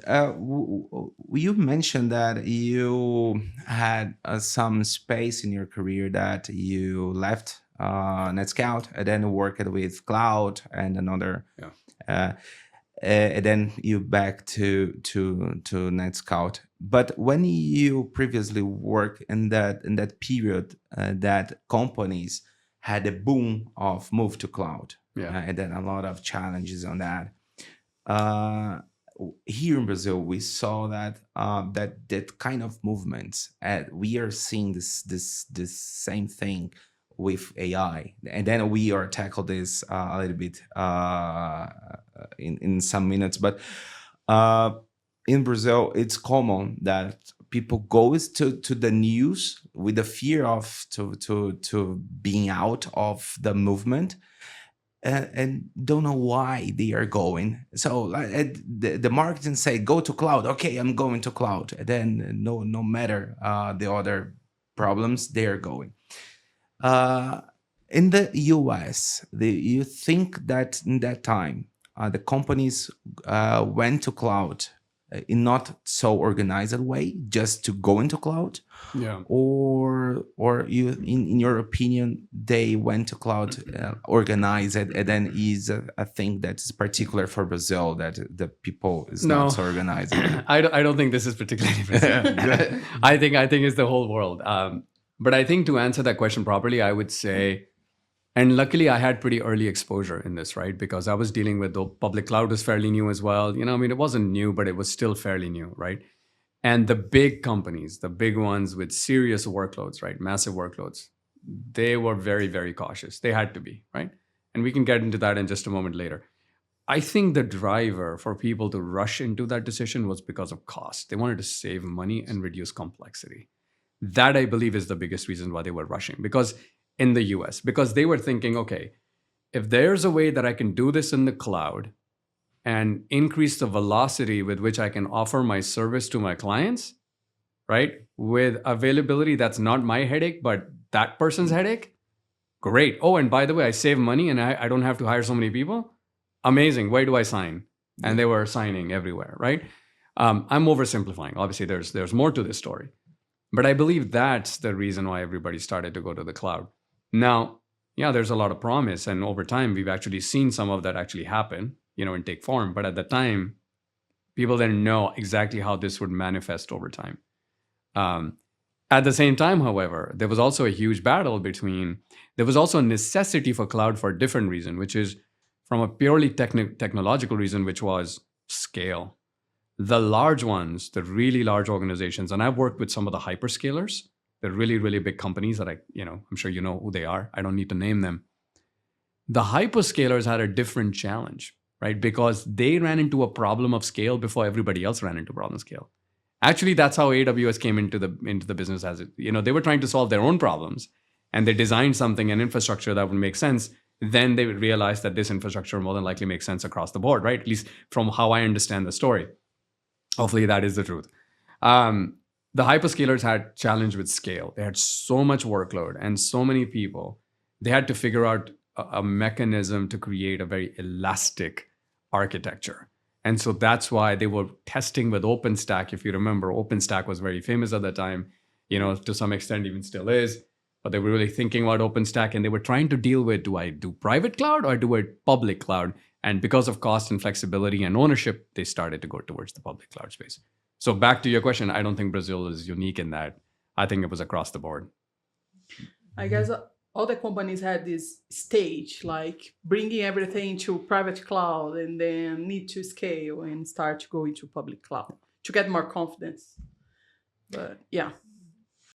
you mentioned that you had some space in your career that you left NETSCOUT and then worked with cloud and another, Yeah. and then you back to NETSCOUT. But when you previously worked in that period, that companies had a boom of move to cloud, Yeah. and then a lot of challenges on that. Uh, Here in Brazil, we saw that that kind of movements. We are seeing this same thing with AI, and then we are tackle this a little bit in some minutes. But uh, in Brazil, it's common that people goes to the news with the fear of to being out of the movement, and don't know why they are going. So the marketing say go to cloud. Okay, I'm going to cloud. And then no matter the other problems, they are going. Uh, in the US, you think that in that time the companies went to cloud in not so organized way, just to go into cloud, Yeah. or you in your opinion they went to cloud organized, and then is a thing that is particular for Brazil, that the people is No. not so organized? I don't think this is particularly Brazil. I think it's the whole world. But I think to answer that question properly, I would say, and luckily I had pretty early exposure in this, right? Because I was dealing with the public cloud was fairly new as well. I mean, it wasn't new, but it was still fairly new, right? And the big companies, the big ones with serious workloads, right? Massive workloads, they were very, very cautious. They had to be, right? And we can get into that in just a moment later. I think the driver for people to rush into that decision was because of cost. They wanted to save money and reduce complexity. That, I believe, is the biggest reason why they were rushing. Because in the US, because they were thinking, okay, if there's a way that I can do this in the cloud and increase the velocity with which I can offer my service to my clients, right, with availability that's not my headache, but that person's headache, great. Oh, and by the way, I save money and I don't have to hire so many people. Amazing. Where do I sign? And they were signing everywhere, right? I'm oversimplifying. Obviously, there's more to this story. But I believe that's the reason why everybody started to go to the cloud. Now, yeah, there's a lot of promise. And over time, we've actually seen some of that actually happen, and take form. But at the time, people didn't know exactly how this would manifest over time. At the same time, however, there was also a huge battle there was also a necessity for cloud for a different reason, which is from a purely technological reason, which was scale. The large ones, the really large organizations, and I've worked with some of the hyperscalers, the really, really big companies that I'm sure you know who they are. I don't need to name them. The hyperscalers had a different challenge, right? Because they ran into a problem of scale before everybody else ran into a problem of scale. Actually, that's how AWS came into the business as they were trying to solve their own problems, and they designed something, an infrastructure that would make sense. Then they realized that this infrastructure more than likely makes sense across the board, right? At least from how I understand the story. Hopefully that is the truth. The hyperscalers had challenge with scale. They had so much workload and so many people. They had to figure out a mechanism to create a very elastic architecture. And so that's why they were testing with OpenStack. If you remember, OpenStack was very famous at that time, to some extent even still is. But they were really thinking about OpenStack, and they were trying to deal with, do I do private cloud or do I public cloud? And because of cost and flexibility and ownership, they started to go towards the public cloud space. So back to your question, I don't think Brazil is unique in that. I think it was across the board. I guess all the companies had this stage, like bringing everything to private cloud and then need to scale and start to go into public cloud to get more confidence. But yeah.